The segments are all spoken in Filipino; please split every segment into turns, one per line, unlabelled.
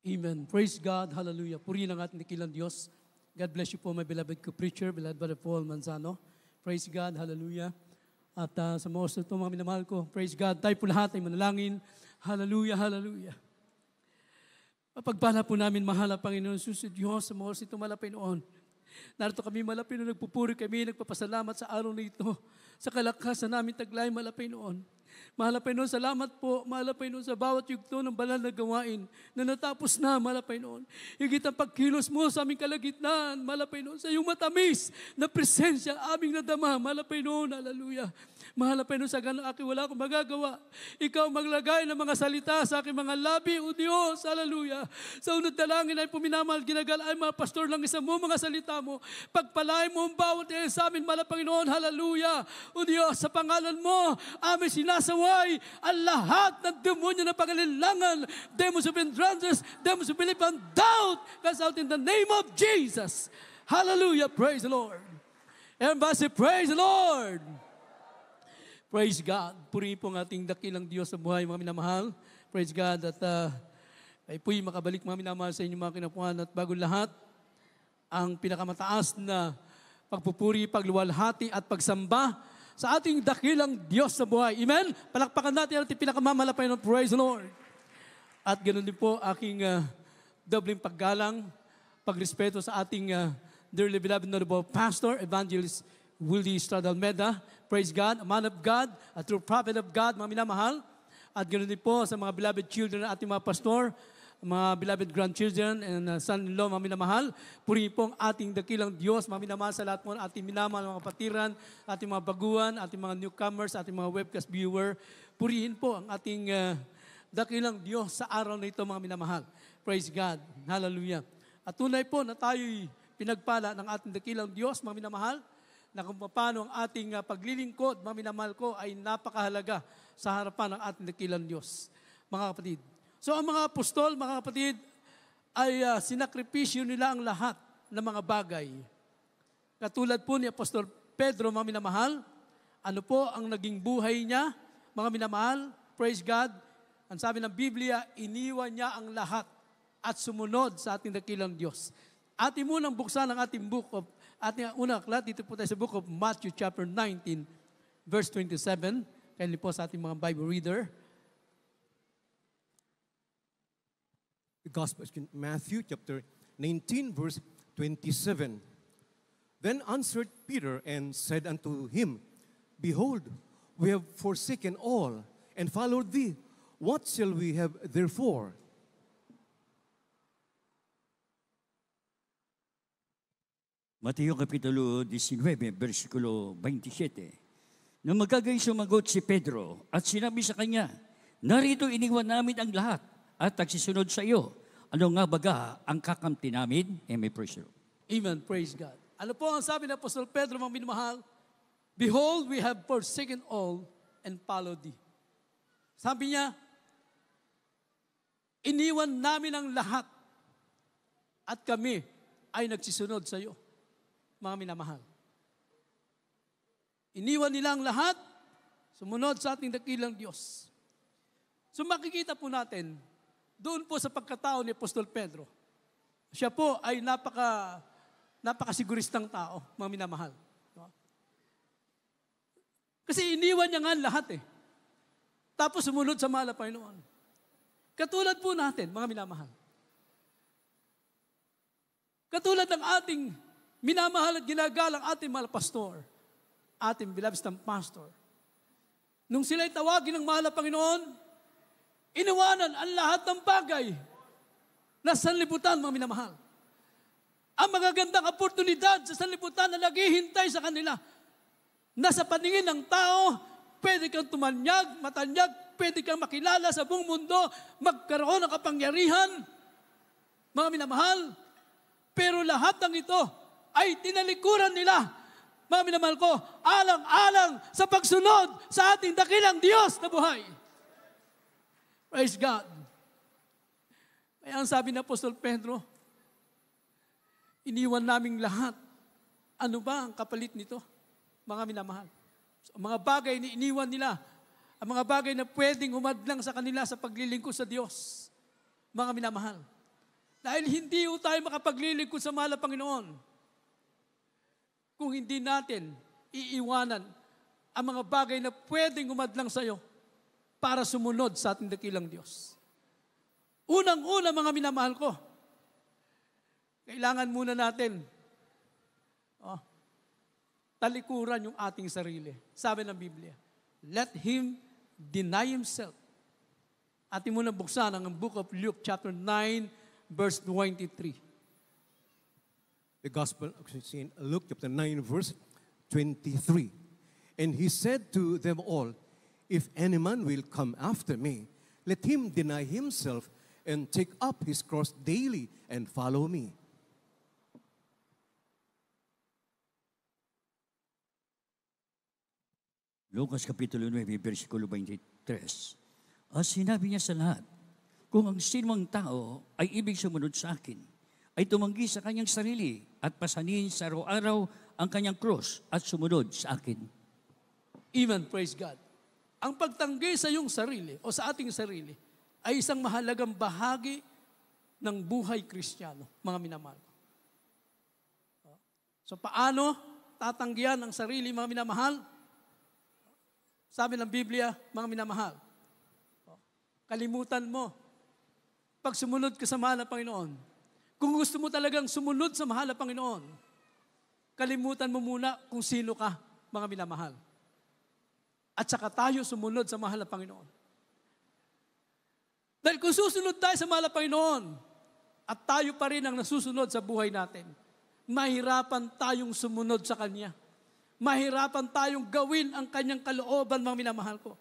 Amen. Praise God. Hallelujah. Purihin ang ating dakilang Diyos. God bless you po, my beloved co-preacher, beloved Brother Paul Manzano. Praise God. Hallelujah. At sa mga oras na ito, mga minamahal ko, praise God. Tayo po lahat ay manalangin. Hallelujah. Hallelujah. Mapagpala po namin, mahal na Panginoon, susunod Diyos, sa mga oras ito, malapay noon. Narito kami malapay noon, nagpupuri kami, nagpapasalamat sa araw na ito, sa kalakasan namin taglay malapay noon. Malapay noon, salamat po, malapay noon sa bawat yugto ng banal na gawain na natapos na, malapay noon. Higit ang pagkilos mo sa aming kalagitnaan, malapay noon, sa iyong matamis na presensya aming nadama, malapay noon, hallelujah. Malapay noon sa ganang aking wala akong magagawa. Ikaw maglagay ng mga salita sa aking mga labi, O Diyos, hallelujah. Sa unod dalangin ay puminamahal, ginagalay mga pastor lang isa mo, mga salita mo. Pagpalay mo ang bawat sa amin, malapay noon, hallelujah. O Diyos, sa pangalan mo, amin sinasaway ang lahat ng demonyo na pangalilangan, demons of hindrances, demons of belief and doubt, cast out in the name of Jesus. Hallelujah, praise the Lord. Everybody, praise the Lord. Praise God. Purihin po ang ating dakilang Diyos sa buhay, mga minamahal. Praise God. At ay po'y makabalik, mga minamahal, sa inyong mga kinapuhan. At bago lahat, ang pinakamataas na pagpupuri, pagluwalhati at pagsamba sa ating dakilang Diyos sa buhay. Amen? Palakpakan natin ang ating pinakamamalapay ng praise the Lord. At ganoon din po aking dobling paggalang, pagrespeto sa ating dearly beloved honorable pastor, evangelist Willie Estrada Almeda. Praise God, a man of God, a true prophet of God, mga minamahal. At ganoon din po sa mga beloved children ng ating mga pastor, mga beloved grandchildren and son-in-law, mga minamahal. Purihin po ang ating dakilang Diyos, mga minamahal, sa lahat po ng ating minamahal, mga kapatiran, ating mga baguhan, ating mga newcomers, ating mga webcast viewer. Purihin po ang ating dakilang Diyos sa araw na ito, mga minamahal. Praise God. Hallelujah. At tunay po na tayo'y pinagpala ng ating dakilang Diyos, mga minamahal, na kung paano ang ating paglilingkod, mga minamahal ko, ay napakahalaga sa harapan ng ating dakilang Diyos, mga kapatid. So ang mga apostol, mga kapatid, ay sinakripisyo nila ang lahat ng mga bagay. Katulad po ni Apostol Pedro, mga minamahal, ano po ang naging buhay niya, mga minamahal, praise God. Ang sabi ng Biblia, iniwan niya ang lahat at sumunod sa ating dakilang Diyos. Ating munang buksan ang ating book of ating unang aklat, dito po tayo sa book of Matthew chapter 19, verse 27. Kindly po sa ating mga Bible reader.
The Gospel is Matthew chapter 19, verse 27. Then answered Peter and said unto him, Behold, we have forsaken all and followed thee. What shall we have therefore?
Mateo Kapitulo 19, versikulo 27. Nang magagay sumagot si Pedro at sinabi sa kanya, narito iniwan namin ang lahat at nagsisunod sa iyo. Ano nga baga ang kakamti namin? May praise.
Amen. Praise God. Ano po ang sabi ng Apostol Pedro, mga minamahal? Behold, we have forsaken all and followed thee. Sabi niya, iniwan namin ang lahat at kami ay nagsisunod sa iyo. Mga minamahal. Iniwan nila ang lahat, sumunod sa ating dakilang Diyos. So makikita po natin, doon po sa pagkatao ni Apostol Pedro, siya po ay napakasiguristang tao, mga minamahal. Kasi iniwan niya nga lahat eh. Tapos sumunod sa mahal na Panginoon. Katulad po natin, mga minamahal. Katulad ng ating minamahal at ginagalang ating mahal pastor, ating beloved pastor. Nung sila'y tawagin ng mahal na Panginoon, iniwanan ang lahat ng bagay na sanlibutan, mga minamahal. Ang magagandang oportunidad sa sanlibutan na naghihintay sa kanila. Nasa paningin ng tao, pwede kang tumanyag, matanyag, pwede kang makilala sa buong mundo, magkaroon ng kapangyarihan, mga minamahal. Pero lahat ng ito ay tinalikuran nila, mga minamahal ko, alang-alang sa pagsunod sa ating dakilang Diyos na buhay. Praise God. Kaya ang sabi ng Apostol Pedro, iniwan naming lahat. Ano ba ang kapalit nito, mga minamahal? So, mga bagay na iniwan nila, ang mga bagay na pwedeng humadlang sa kanila sa paglilingkod sa Diyos, mga minamahal. Dahil hindi ho tayo makapaglilingkod sa mahal na Panginoon kung hindi natin iiwanan ang mga bagay na pwedeng umadlang sa iyo para sumunod sa ating dakilang Diyos. Unang-una, mga minamahal ko, kailangan muna natin talikuran yung ating sarili. Sabi ng Biblia, let him deny himself. Atin muna buksan ang book of Luke chapter 9, verse 23.
The Gospel of Luke chapter 9, verse 23. And he said to them all, if any man will come after me, let him deny himself and take up his cross daily and follow me.
Lucas Kapitulo 9, versikulo 23. Sinabi niya sa lahat, kung ang sinumang tao ay ibig sumunod sa akin, ay tumanggi sa kanyang sarili at pasanin sa araw-araw ang kanyang krus at sumunod sa akin.
Amen, praise God. Ang pagtanggi sa iyong sarili o sa ating sarili ay isang mahalagang bahagi ng buhay Kristiyano, mga minamahal. So paano tatanggihan ang sarili, mga minamahal? Sabi ng Biblia, mga minamahal, kalimutan mo pag sumunod ka sa mahal na Panginoon. Kung gusto mo talagang sumunod sa mahal na Panginoon, kalimutan mo muna kung sino ka, mga minamahal. At saka tayo sumunod sa mahal na Panginoon. Dahil kung susunod tayo sa mahal na Panginoon, at tayo pa rin ang nasusunod sa buhay natin, mahirapan tayong sumunod sa Kanya. Mahirapan tayong gawin ang Kanyang kalooban, mga minamahal ko.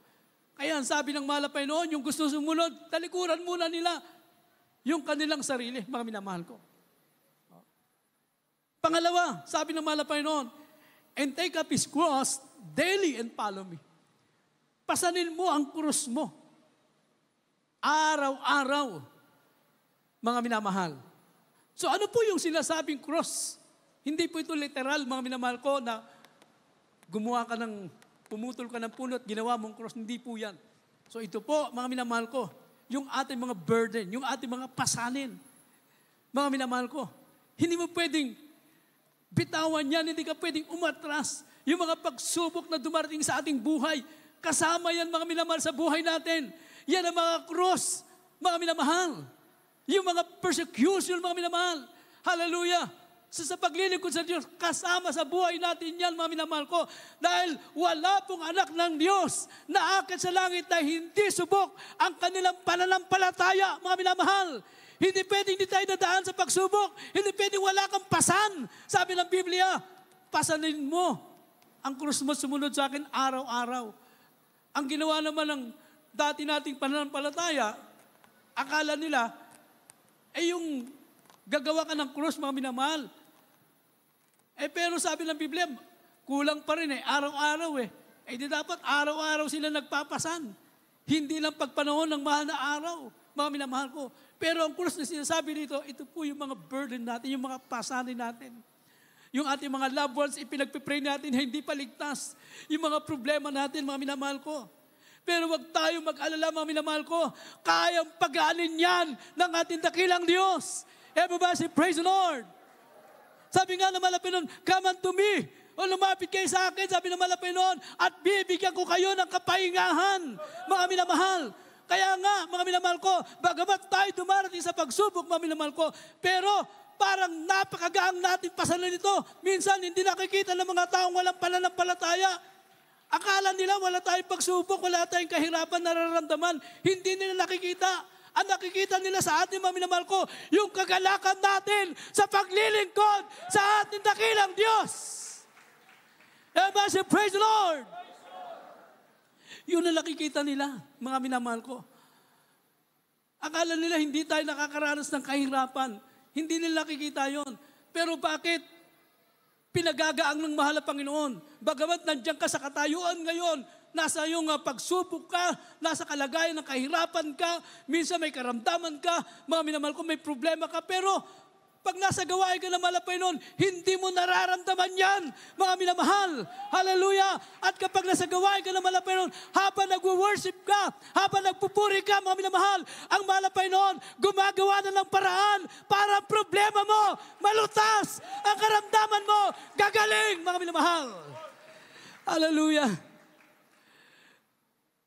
Kaya ang sabi ng mahal na Panginoon, yung gusto sumunod, talikuran muna nila yung kanilang sarili, mga minamahal ko. Pangalawa, sabi ng mahal na Panginoon, and take up His cross daily and follow me. Pasanin mo ang krus mo. Araw-araw, mga minamahal. So ano po yung sinasabing cross? Hindi po ito literal, mga minamahal ko, na gumawa ka pumutol ka ng puno at ginawa mong cross. Hindi po yan. So ito po, mga minamahal ko, yung ating mga burden, yung ating mga pasanin. Mga minamahal ko, hindi mo pwedeng bitawan yan, hindi ka pwedeng umatras. Yung mga pagsubok na dumarating sa ating buhay, kasama yan, mga minamahal, sa buhay natin. Yan ang mga cross, mga minamahal. Yung mga persecution, mga minamahal. Hallelujah! Sa paglilingkod sa Diyos, kasama sa buhay natin yan, mga minamahal ko. Dahil wala pong anak ng Diyos na aakyat sa langit na hindi subok ang kanilang pananampalataya, mga minamahal. Hindi pwedeng hindi tayo dadaan sa pagsubok. Hindi pwedeng wala kang pasan. Sabi ng Biblia, pasanin mo ang krus mo, sumunod sa akin araw-araw. Ang ginawa naman ng dati nating pananampalataya, akala nila, yung gagawa ka ng krus, mga minamahal. Pero sabi ng Biblia, kulang pa rin araw-araw di dapat araw-araw sila nagpapasan. Hindi lang pagpanahon ng mahal na araw, mga minamahal ko. Pero ang krus na sinasabi dito, ito po yung mga burden natin, yung mga pasanin natin. Yung ating mga loved ones, ipinagpipray natin na hindi pa ligtas. Yung mga problema natin, mga minamahal ko. Pero wag tayo mag-alala, mga minamahal ko, kayang pag-aanin yan ng ating dakilang Diyos. Everybody say, praise the Lord. Sabi nga ng malapit nun, come unto me. O lumapit kayo sa akin, sabi ng malapit nun, at bibigyan ko kayo ng kapahingahan, mga minamahal. Kaya nga, mga minamahal ko, bagamat tayo dumarating sa pagsubok, mga minamahal ko, pero parang napakagaang natin pasalan nito. Minsan, hindi nakikita ng mga taong walang pananampalataya. Akala nila wala tayong pagsubok, wala tayong kahirapan nararamdaman. Hindi nila nakikita. Ang nakikita nila sa ating, mga minamahal ko, yung kagalakan natin sa paglilingkod sa ating dakilang Diyos. Everybody say, praise the Lord. Yun ang nakikita nila, mga minamahal ko. Akala nila hindi tayo nakakaranas ng kahirapan. Hindi nila nakikita yon. Pero bakit? Pinagagaang ng mahal na Panginoon. Bagamat nandiyan ka sa katayuan ngayon, nasa iyong pagsubok ka, nasa kalagayan ng kahirapan ka, minsan may karamdaman ka, mga minamahal ko, may problema ka, pero Pag nasa gawain ka ng mahal na Panginoon, hindi mo nararamdaman yan, mga minamahal. Hallelujah! At kapag nasa gawain ka ng mahal na Panginoon, habang nag-worship ka, habang nagpupuri ka, mga minamahal, ang mahal na Panginoon, gumagawa na ng paraan para ang problema mo malutas, ang karamdaman mo gagaling, mga minamahal. Hallelujah!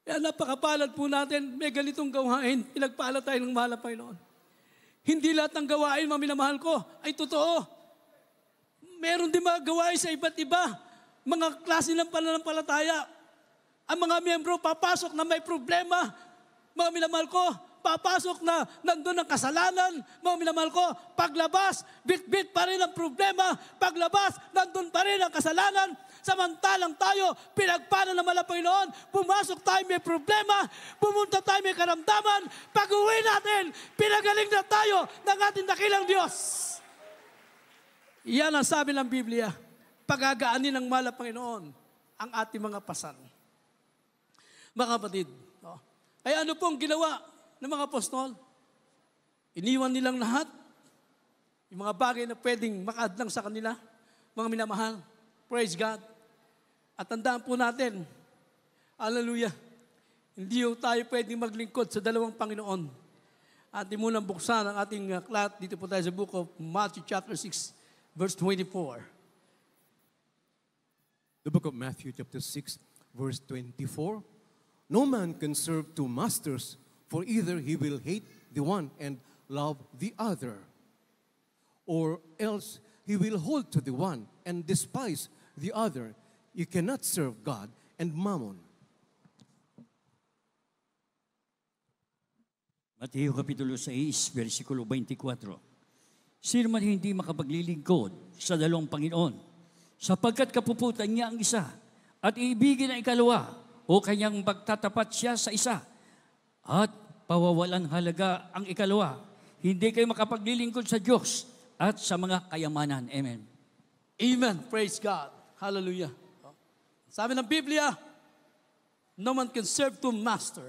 Kaya napakapalad po natin, may ganitong gawain, pinagpala tayo ng mahal na Panginoon. Hindi lahat ng gawain, mga minamahal ko, ay totoo. Meron din mga gawain sa iba't iba, mga klase ng pananampalataya. Ang mga miyembro papasok na may problema, mga minamahal ko, papasok na nandun ang kasalanan, mga minamahal ko, paglabas, bit-bit pa rin ang problema, paglabas, nandun pa rin ang kasalanan, samantalang tayo, pinagpana ng mahal na Panginoon, pumasok tayo may problema, pumunta tayo may karamdaman, pag-uwi natin, pinagaling na tayo ng ating dakilang Diyos. Iyan ang sabi ng Biblia, pagagaanin ng mahal na Panginoon ang ating mga pasan. Mga kapatid, ay ano pong ginawa ng mga apostol? Iniwan nilang lahat, yung mga bagay na pwedeng makaadlang sa kanila, mga minamahal. Praise God. At tandaan po natin, hallelujah, hindi tayo pwedeng maglingkod sa dalawang Panginoon. Atin munang buksan ang ating aklat. Dito po tayo sa book of Matthew chapter 6, verse 24.
The book of Matthew chapter 6, verse 24. No man can serve two masters, for either he will hate the one and love the other, or else he will hold to the one and despise the other. You cannot serve God and mammon.
Mateo Kapitulo 6, versikulo 24. Sino man hindi makapaglilingkod sa dalawang Panginoon, sapagkat kapuputan niya ang isa, at iibigin ang ikalawa, o kanyang pagtatapat siya sa isa, at pawawalan halaga ang ikalawa, hindi kayo makapaglilingkod sa Diyos at sa mga kayamanan. Amen.
Amen. Praise God. Hallelujah. Sabi ng Biblia, no man can serve two master.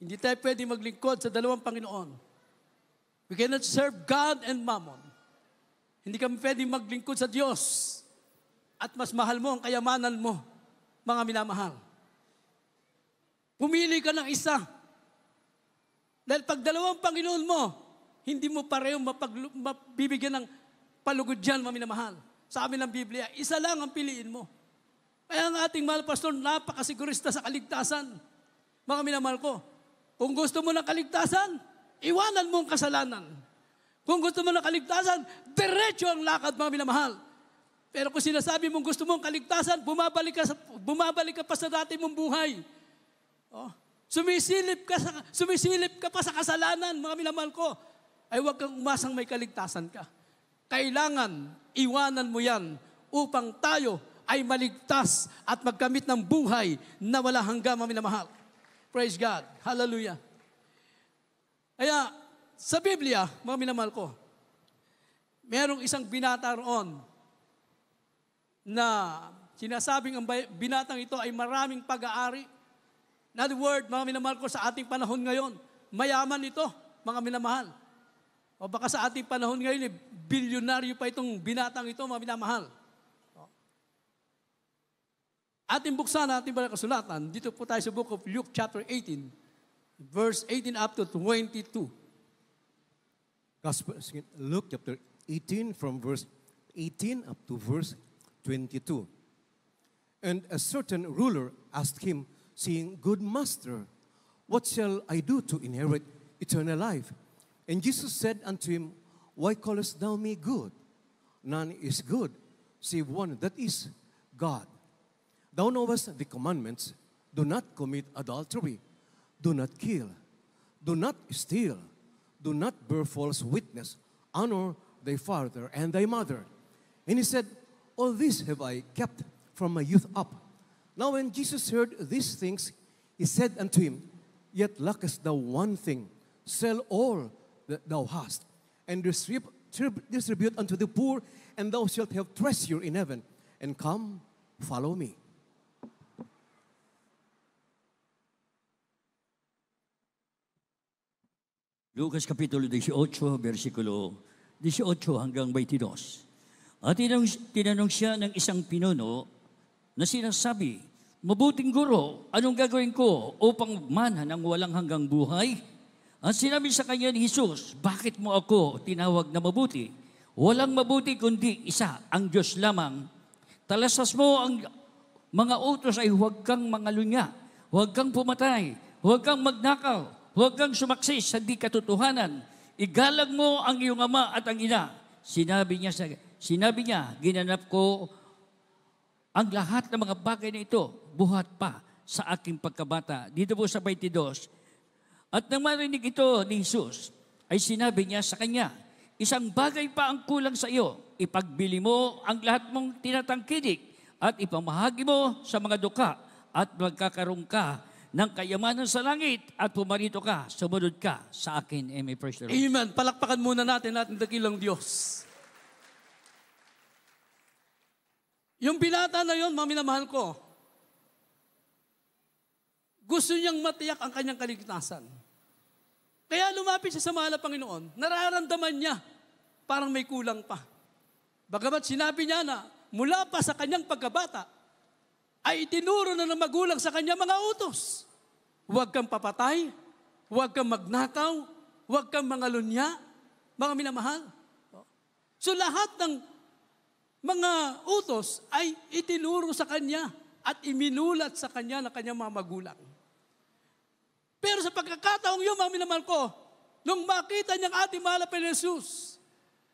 Hindi tayo pwede maglingkod sa dalawang Panginoon. We cannot serve God and mammon. Hindi kami pwede maglingkod sa Diyos at mas mahal mo ang kayamanan mo, mga minamahal. Pumili ka ng isa. Dahil pag dalawang Panginoon mo, hindi mo parehong mabibigyan ng palugod dyan, mga minamahal. Sabi ng Biblia, isa lang ang piliin mo. Kaya ang ating mahal pastor, napakasigurista sa kaligtasan. Mga minamahal ko, kung gusto mo ng kaligtasan, iwanan mo ang kasalanan. Kung gusto mo ng kaligtasan, diretso ang lakad, mga minamahal. Pero kung sinasabi mong gusto mong kaligtasan, bumabalik ka pa sa dati mong buhay. Sumisilip ka pa sa kasalanan, mga minamahal ko. Ay huwag kang umasang may kaligtasan ka. Kailangan iwanan mo yan upang tayo ay maligtas at magkamit ng buhay na wala hanggang, mga minamahal. Praise God. Hallelujah. Kaya sa Biblia, mga minamahal ko, merong isang binata roon na sinasabing ang binatang ito ay maraming pag-aari. In other word, mga minamahal ko, sa ating panahon ngayon, mayaman ito, mga minamahal. O baka sa ating panahon ngayon, bilyonaryo pa itong binatang ito, mga minamahal. Ating buksan na ating banal na kasulatan, dito po tayo sa book of Luke chapter 18, verse 18 up to 22.
Gospel, Luke chapter 18 from verse 18 up to verse 22. And a certain ruler asked him, saying, Good master, what shall I do to inherit eternal life? And Jesus said unto him, Why callest thou me good? None is good, save one, that is God. Thou knowest the commandments, do not commit adultery, do not kill, do not steal, do not bear false witness, honor thy father and thy mother. And he said, All this have I kept from my youth up. Now when Jesus heard these things, he said unto him, Yet lackest thou one thing, sell all that thou hast, and distribute unto the poor, and thou shalt have treasure in heaven, and come, follow me.
Lucas Kapitulo 18, versikulo 18 hanggang 22. At tinanong siya ng isang pinuno na sinasabi, "Mabuting guro, anong gagawin ko upang magmana ng walang hanggang buhay?" At sinabi sa kanya ni Jesus, "Bakit mo ako tinawag na mabuti? Walang mabuti kundi isa, ang Diyos lamang. Talasas mo ang mga utos ay huwag kang mangalunya, huwag kang pumatay, huwag kang magnakaw, huwag kang sumaksi sa di katotohanan. Igalang mo ang iyong ama at ang ina." Sinabi niya, "Ginanap ko ang lahat ng mga bagay na ito, buhat pa sa aking pagkabata." Dito po sa 22. At nang marinig ito ni Jesus, ay sinabi niya sa kanya, "Isang bagay pa ang kulang sa iyo. Ipagbili mo ang lahat mong tinatangkilik at ipamahagi mo sa mga duka at magkakaroon ka ng kayamanan sa langit at pumarito ka, sumunod ka sa akin." Amen. Praise the Lord.
Amen. Palakpakan muna natin dakilang Diyos. Yung binata na yon, mga minamahal ko, gusto niyang matiyak ang kanyang kaligtasan. Kaya lumapit siya sa mahal na Panginoon. Nararamdaman niya, parang may kulang pa. Bagamat sinabi niya na mula pa sa kanyang pagkabata, ay itinuro na ng magulang sa kanya mga utos. Huwag kang papatay, huwag kang magnakaw, huwag kang mangalunya, mga minamahal. So lahat ng mga utos ay itinuro sa kanya at iminulat sa kanya ng kanyang mga magulang. Pero sa pagkakataong yun, mga minamahal ko, nung makita niyang ating mahal na Panginoon Jesus,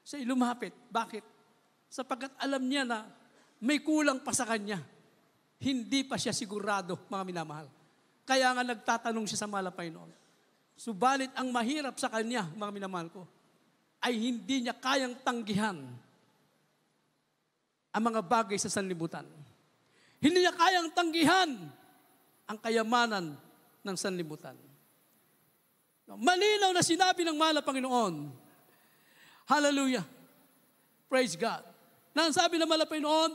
siya lumapit. Bakit? Sapagkat alam niya na may kulang pa sa kanya. Hindi pa siya sigurado, mga minamahal. Kaya nga nagtatanong siya sa mahal na Panginoon. Subalit ang mahirap sa kanya, mga minamahal ko, ay hindi niya kayang tanggihan ang mga bagay sa sanlibutan. Hindi niya kayang tanggihan ang kayamanan ng sanlibutan. Malinaw na sinabi ng mahal na Panginoon. Hallelujah. Praise God. Na ang sabi ng mahal na Panginoon,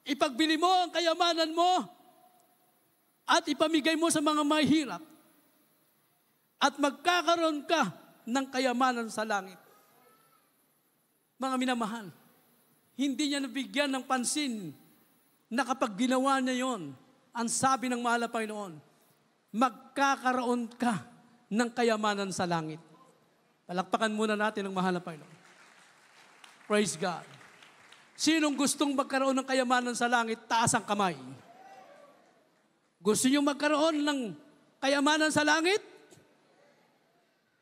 ipagbili mo ang kayamanan mo at ipamigay mo sa mga mahihirap at magkakaroon ka ng kayamanan sa langit. Mga minamahal, hindi niya nabigyan ng pansin na kapag ginawa niya yon, ang sabi ng mahal na Panginoon, magkakaroon ka ng kayamanan sa langit. Palakpakan muna natin ang mahal na Panginoon. Praise God. Sinong gustong magkaroon ng kayamanan sa langit, taas ang kamay. Gusto niyo magkaroon ng kayamanan sa langit?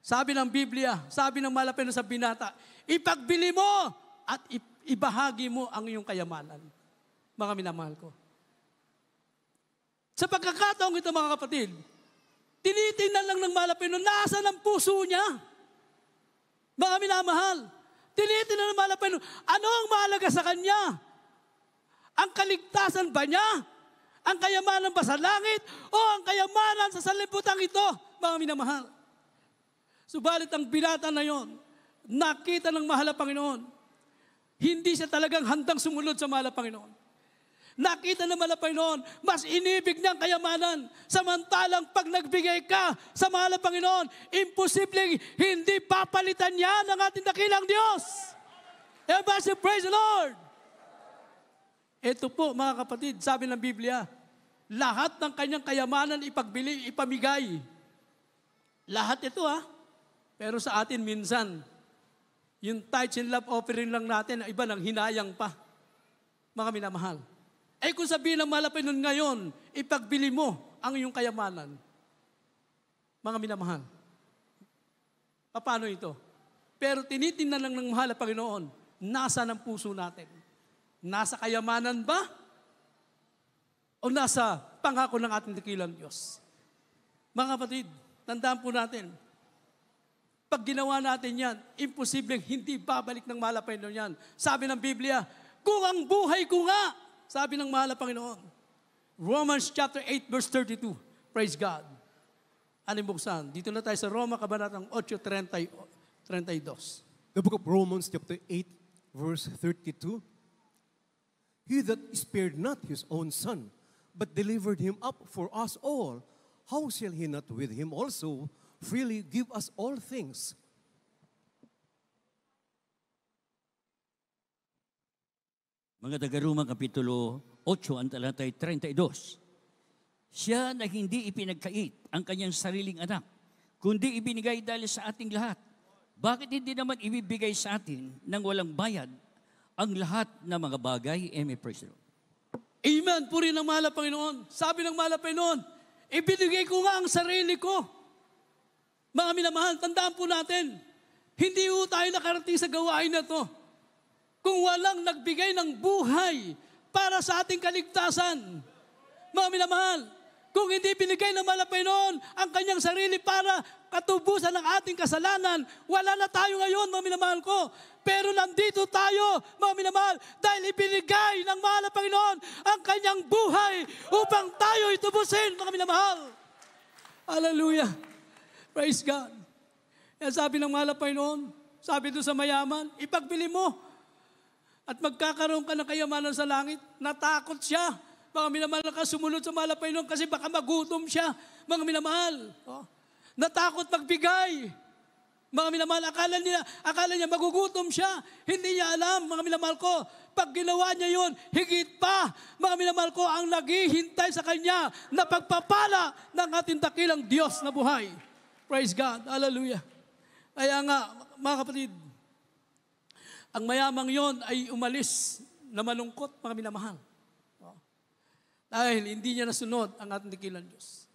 Sabi ng Biblia, sabi ng mahal na Panginoon sa binata, ipagbili mo at ibahagi mo ang iyong kayamanan. Mga minamahal ko. Sa pagkakataong ito, mga kapatid, tinitingnan lang ng mahal na Panginoon, nasa ng puso niya. Mga minamahal, tinitingnan ng mahal na Panginoon, ano ang mahalaga sa kanya? Ang kaligtasan ba niya? Ang kayamanan ba sa langit? O ang kayamanan sa sanlibutan ito? Mga minamahal. Subalit ang binata na yon, nakita ng mahal na Panginoon, hindi siya talagang handang sumunod sa mahal na Panginoon. Nakita ng mahal na Panginoon, mas inibig niyang kayamanan. Samantalang pag nagbigay ka sa mahal na Panginoon, imposibleng hindi papalitan niya ng ating dakilang Diyos. Everybody praise the Lord. Ito po mga kapatid, sabi ng Biblia, lahat ng kanyang kayamanan ipagbili, ipamigay. Lahat ito Pero sa atin minsan, yung tithes and love offering lang natin, iba nang hinayang pa. Mga minamahal. Kung sabihin ng mahal na Panginoon ngayon, ipagbili mo ang iyong kayamanan. Mga minamahal. Paano ito? Pero tinitingnan lang ng mahal na Panginoon, nasa ng puso natin. Nasa kayamanan ba? O nasa pangako ng ating dakilang Diyos? Mga kapatid, tandaan po natin, pag ginawa natin yan, imposibleng hindi babalik ng mahal na Panginoon yan. Sabi ng Biblia, kung ang buhay ko nga, sabi ng mahal na Panginoon. Romans chapter 8 verse 32. Praise God. Ano buksan? Dito na tayo sa Roma, Kabanatang 8:32.
The book of Romans chapter 8 verse 32. He that spared not his own son, but delivered him up for us all, how shall he not with him also freely give us all things?
Mga taga-Roma, Kapitulo 8, ang talatay 32. Siya na hindi ipinagkait ang kanyang sariling anak, kundi ibinigay dahil sa ating lahat. Bakit hindi naman ibibigay sa atin ng walang bayad ang lahat ng mga bagay? Amen. Praise the Lord.
Amen. Puri ng mahal na Panginoon. Sabi ng mahal na Panginoon, ibinigay ko nga ang sarili ko. Mga minamahal, tandaan po natin, hindi po tayo nakarating sa gawain na to kung walang nagbigay ng buhay para sa ating kaligtasan. Mga minamahal, kung hindi binigay ng mahal na Panginoon ang kanyang sarili para katubusan ng ating kasalanan, wala na tayo ngayon, mga minamahal ko. Pero nandito tayo, mga minamahal, dahil ibinigay ng mahal na Panginoon ang kanyang buhay upang tayo itubusin, mga minamahal. Hallelujah. Praise God. Yan sabi ng mahal na Panginoon, sabi doon sa mayaman, ipagbili mo at magkakaroon ka ng kayamanan sa langit. Natakot siya. Mga minamahal ka, sumunod sa mahal na Panginoon kasi baka magutom siya. Mga minamahal. Oh. Natakot magbigay. Mga minamahal, akala niya magugutom siya. Hindi niya alam, mga minamahal ko, pag ginawa niya yun, higit pa, mga minamahal ko, ang naghihintay sa kanya na pagpapala ng ating dakilang Diyos na buhay. Praise God. Hallelujah. Kaya nga, mga kapatid, ang mayamang yon ay umalis na malungkot, mga minamahal. Dahil hindi niya nasunod ang ating dakilang Diyos.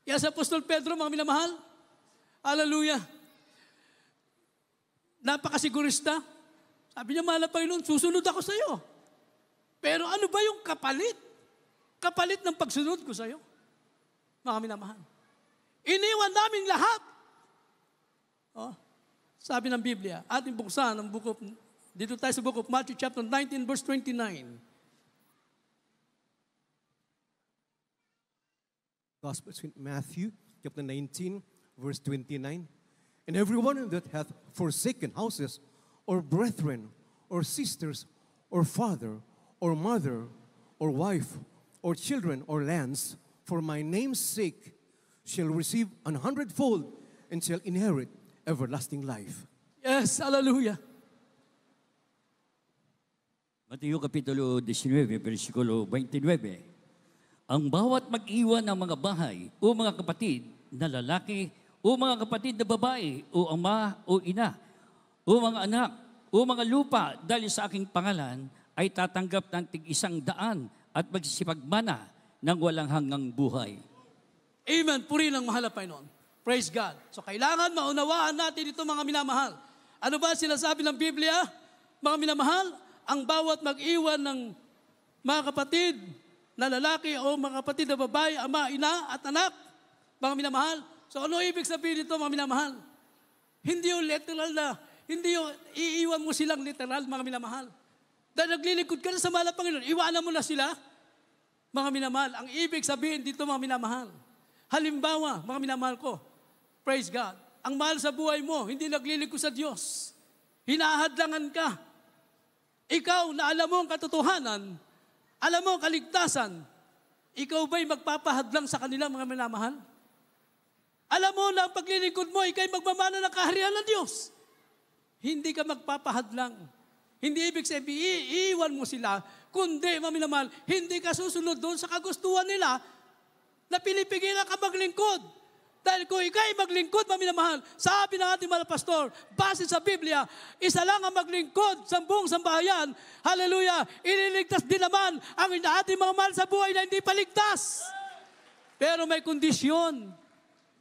Kaya sa Apostol Pedro, mga minamahal, hallelujah, napakasigurista. Sabi niya, mahal na Panginoon, susunod ako sa iyo. Pero ano ba yung kapalit? Kapalit ng pagsunod ko sa iyo. Mga minamahal. Iniwan namin lahat. Oh, sabi ng Biblia, ating buksan ang dito tayo sa book of Matthew chapter 19 verse 29.
Gospel of Matthew, chapter 19, verse 29. And everyone that hath forsaken houses, or brethren, or sisters, or father, or mother, or wife, or children, or lands, for my name's sake, shall receive 100-fold, and shall inherit everlasting life.
Yes, hallelujah.
Mateo Kapitulo 19, versikulo 29. Ang bawat mag-iwan ng mga bahay o mga kapatid na lalaki o mga kapatid na babae o ama o ina o mga anak o mga lupa dahil sa aking pangalan ay tatanggap ng tig-100 at magsisipagmana ng walang hanggang buhay.
Amen. Puri ng mahal na Panginoon. Praise God. So kailangan maunawaan natin ito, mga minamahal. Ano ba sinasabi ng Biblia? Mga minamahal, ang bawat mag-iwan ng mga kapatid na lalaki o mga kapatid na babae, ama, ina at anak, mga minamahal. So ano ibig sabihin nito, mga minamahal? Hindi yung literal na, hindi yung iiwan mo silang literal, mga minamahal. Dahil naglilingkod ka na sa mahal na Panginoon, iwanan mo na sila, mga minamahal. Ang ibig sabihin dito, mga minamahal. Halimbawa, mga minamahal ko, praise God, ang mahal sa buhay mo, hindi naglilingkod sa Diyos. Hinahadlangan ka. Ikaw na alam mo ang katotohanan, alam mo ang kaligtasan, ikaw ba'y magpapahadlang sa kanila, mga minamahal? Alam mo na ang paglilingkod mo, ikaw'y magmamana ng kaharian ng Diyos. Hindi ka magpapahadlang. Hindi ibig sabihin, iiwan mo sila, kundi, mga minamahal, hindi ka susunod doon sa kagustuhan nila na pinipigilan ka maglingkod. Dahil kung ikaw'y maglingkod, mga minamahal, sabi ng ating mga pastor, base sa Biblia, isa lang ang maglingkod sa buong sambahayan. Hallelujah! Ililigtas din naman ang ating mga mahal sa buhay na hindi paligtas. Pero may kondisyon.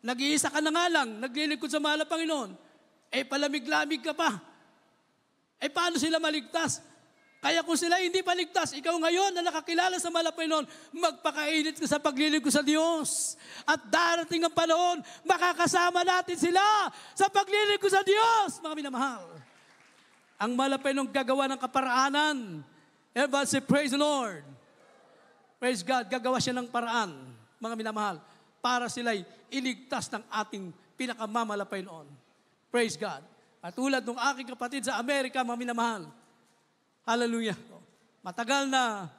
Nag-iisa ka na nga lang, naglilingkod sa mahal na Panginoon. Palamig-lamig ka pa. Paano sila maligtas? Kaya kung sila hindi paligtas, ikaw ngayon na nakakilala sa mahal na Panginoon, magpakainit ka sa paglilingkod sa Diyos. At darating ang panahon, makakasama natin sila sa paglilingkod sa Diyos, mga minamahal. Ang mahal na Panginoon gagawa ng kaparaanan. Everybody say, praise the Lord. Praise God, gagawa siya ng paraan, mga minamahal, para sila'y iligtas ng ating pinakamamahal na Panginoon. Praise God. At tulad ng aking kapatid sa Amerika, mga minamahal, hallelujah. Matagal na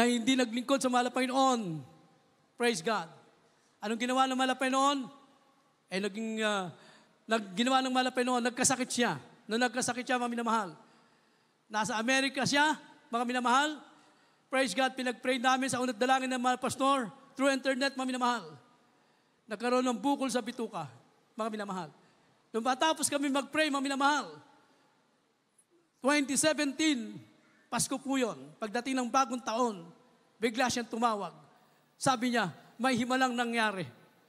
hindi naglingkod sa mahal na Panginoon. Praise God. Anong ginawa ng mahal na Panginoon? Ginawa ng mahal na Panginoon, nagkasakit siya. Nung nagkasakit siya, mga minamahal, Nasa Amerika siya, mga minamahal. Praise God, pinag-pray namin sa unat dalangin ng mga pastor through internet, mga minamahal. Nagkaroon ng bukol sa bituka, mga minamahal. Nung matapos kami mag-pray, mga minamahal, 2017, Pasko po yun, pagdating ng bagong taon, bigla siyang tumawag. Sabi niya, may himalang nangyari.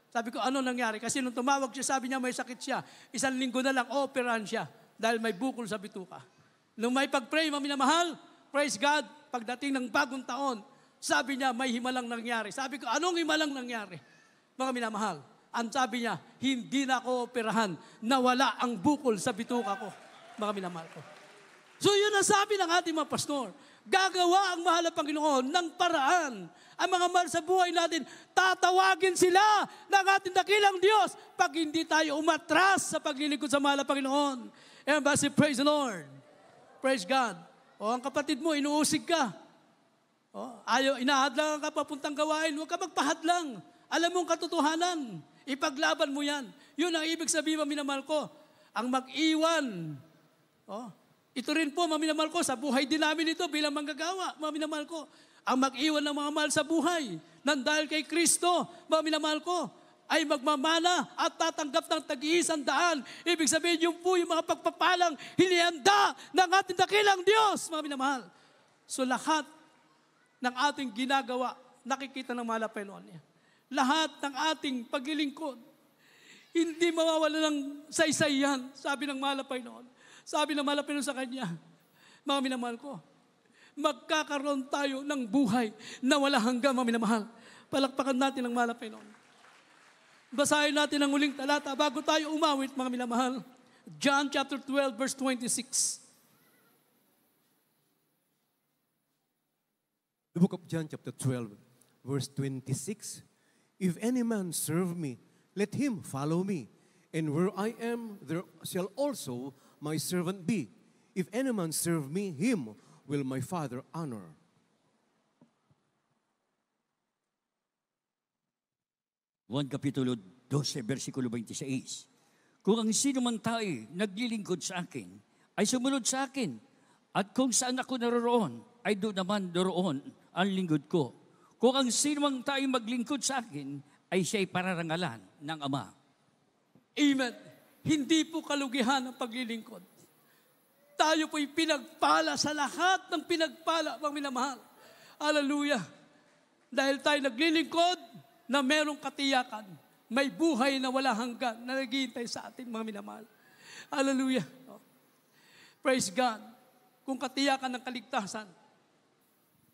Sabi ko, ano nangyari? Kasi nung tumawag siya, sabi niya may sakit siya. 1 linggo na lang, operahan siya dahil may bukol sa bituka. Nung may pag-pray, mga minamahal, praise God, pagdating ng bagong taon, sabi niya, may himalang nangyari. Sabi ko, anong himalang nangyari? Mga minamahal, ang sabi niya, hindi na ako operahan, nawala ang bukol sa bituka ko. Mga minamahal ko. So yun ang sabi ng ating mga pastor. Gagawa ang mahal na Panginoon ng paraan. Ang mga mahal sa buhay natin, tatawagin sila ng ating dakilang Diyos pag hindi tayo umatras sa paglilingkod sa mahal na Panginoon. And basi, praise the Lord. Praise God. O ang kapatid mo, inuusig ka. O, ayaw, inahadlangan ka papuntang gawain, huwag ka magpahadlang. Alam mong katotohanan. Ipaglaban mo yan. Yun ang ibig sabihin, minamahal ko. Ang mag-iwan. O, ito rin po, minamahal ko, sa buhay din namin ito bilang manggagawa, minamahal ko. Ang mag-iwan ng mga mahal sa buhay, nang dahil kay Kristo, minamahal ko, ay magmamana at tatanggap ng tag-iisang daan. Ibig sabihin, yung po yung mga pagpapalang hinihanda ng ating dakilang Diyos, mga minamahal. So lahat ng ating ginagawa, nakikita ng mahal na Panginoon niya. Lahat ng ating paglilingkod, hindi mawawala ng saysay yan, sabi ng mahal na Panginoon. Sabi ng mahal na Panginoon sa Kanya, mga minamahal ko, magkakaroon tayo ng buhay na wala hanggang, mga minamahal. Palakpakan natin ang mahal na Panginoon. Basahin natin ang uling talata bago tayo umawit, mga minamahal. John chapter 12, verse 26.
The book of John chapter 12, verse 26. If any man serve me, let him follow me. And where I am, there shall also my servant be. If any man serve me, him will my Father honor.
Juan Kapitulo 12, versikulo 26. Kung ang sino man tayo naglilingkod sa akin, ay sumunod sa akin. At kung saan ako naroroon, ay doon naman doroon ang lingkod ko. Kung ang sino man tayo maglingkod sa akin, ay siya'y pararangalan ng Ama.
Amen. Hindi po kalugihan ang paglilingkod. Tayo po'y pinagpala sa lahat ng pinagpala, mga minamahal. Hallelujah. Dahil tayo naglilingkod, na merong katiyakan, may buhay na wala hanggan na naghihintay sa atin, mga minamahal. Hallelujah. Praise God. Kung katiyakan ng kaligtasan,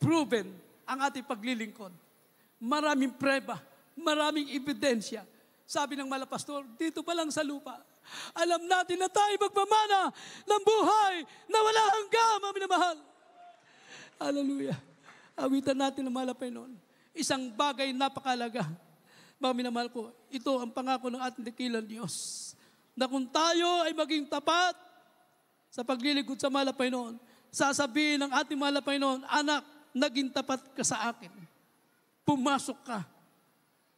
proven ang ating paglilingkod. Maraming preba, maraming ebidensya. Sabi ng mga pastor, dito pa lang sa lupa, alam natin na tayo magmamana ng buhay na wala hanggan, mga minamahal. Hallelujah. Awitan natin ang mahal na Panginoon. Isang bagay napakalaga. Mga minamahal ko, ito ang pangako ng ating dakilang Diyos. Na kung tayo ay maging tapat sa paglilingkod sa mahal na Panginoon, sasabihin ng ating mahal na Panginoon, anak, naging tapat ka sa akin. Pumasok ka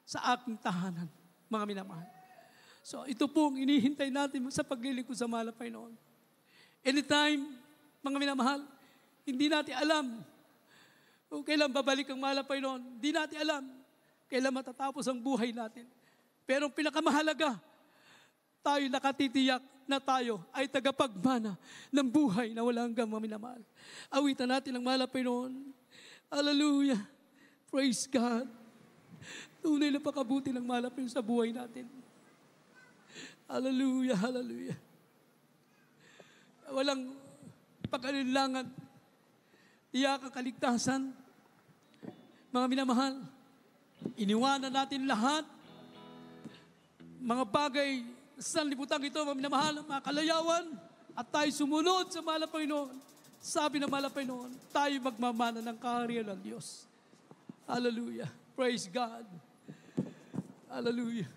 sa aking tahanan, mga minamahal. So ito po ang inihintay natin sa paglilingkod sa mahal na Panginoon. Anytime, mga minamahal, hindi natin alam kung kailan babalik ang mahal na Panginoon. Di natin alam kailan matatapos ang buhay natin. Pero ang pinakamahalaga, tayo nakatitiyak na tayo ay tagapagmana ng buhay na walang hanggang, mga minamahal. Awitan natin ang mahal na Panginoon. Hallelujah. Praise God. Tunay na pakabuti ng mahal na Panginoon sa buhay natin. Hallelujah, hallelujah. Walang pag-alinlangan, tiyak ang kaligtasan. Mga minamahal, iniwanan natin lahat, mga bagay sa libutan ito, mga minamahal, mga kalayawan, at tayo sumunod sa mahal na Panginoon. Sabi ng mahal na Panginoon, tayo magmamana ng kaharian ng Diyos. Hallelujah. Praise God. Hallelujah.